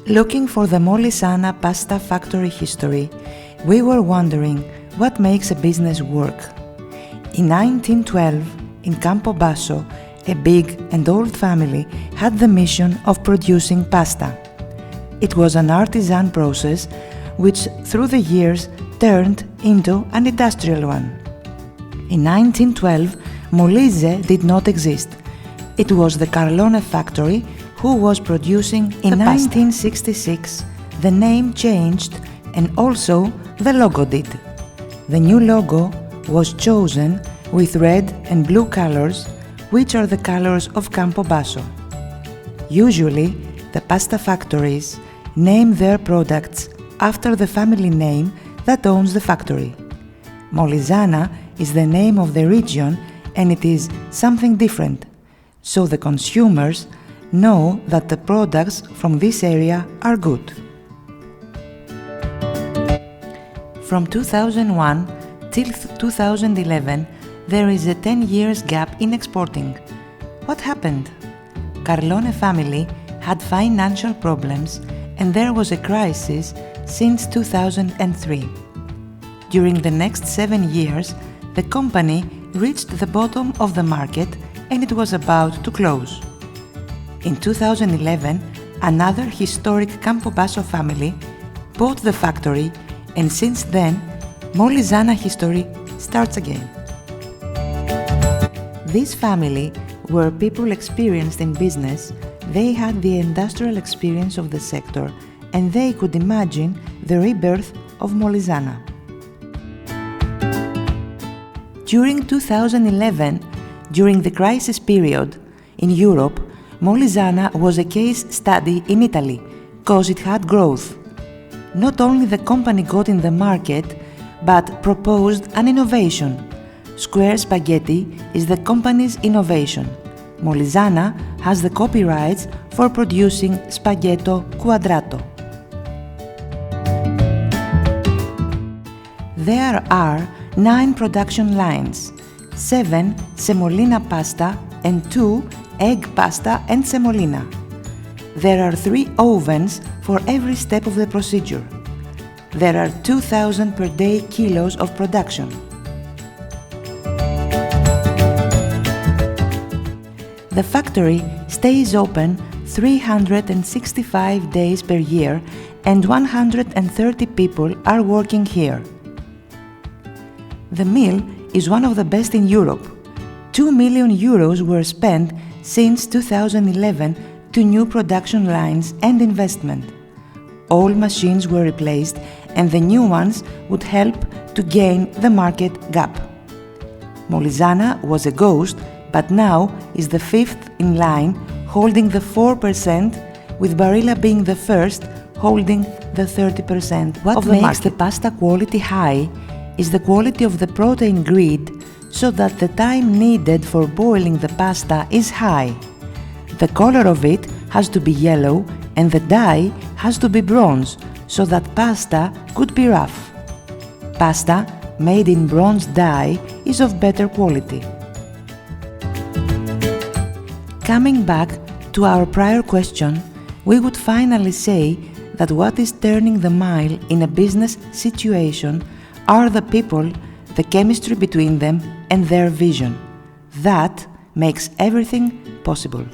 Looking for the Molisana pasta factory history, we were wondering what makes a business work. In 1912, in Campobasso, a big and old family had the mission of producing pasta. It was an artisan process which through the years turned into an industrial one. In 1912, Molise did not exist. It was the Carlone factory who was producing in 1966. The name changed and also the logo did. The new logo was chosen with red and blue colors, which are the colors of Campobasso. Usually, the pasta factories name their products after the family name that owns the factory. Molisana is the name of the region and it is something different, so the consumers know that the products from this area are good. From 2001 till 2011, there is a 10 years gap in exporting. What happened? Carlone family had financial problems and there was a crisis since 2003. During the next 7 years, the company reached the bottom of the market and it was about to close. In 2011, another historic Campobasso family bought the factory and since then, Molisana history starts again. This family were people experienced in business. They had the industrial experience of the sector and they could imagine the rebirth of Molisana. During 2011, during the crisis period in Europe, Molisana was a case study in Italy because it had growth. Not only the company got in the market, but proposed an innovation. Square spaghetti is the company's innovation. Molisana has the copyrights for producing spaghetto quadrato. There are 9 production lines, 7 semolina pasta and 2 egg pasta and semolina. There are 3 ovens for every step of the procedure. There are 2,000 per day kilos of production. The factory stays open 365 days per year and 130 people are working here. The mill is one of the best in Europe. 2 million euros were spent since 2011 to new production lines and investment. All machines were replaced and the new ones would help to gain the market gap. Molisana was a ghost, but now is the 5th in line, holding the 4%, with Barilla being the first, holding the 30% of the market. What makes the pasta quality high is the quality of the protein grid, so that the time needed for boiling the pasta is high. The color of it has to be yellow and the dye has to be bronze, so that pasta could be rough. Pasta made in bronze dye is of better quality. Coming back to our prior question, we would finally say that what is turning the mile in a business situation are the people, the chemistry between them and their vision. That makes everything possible.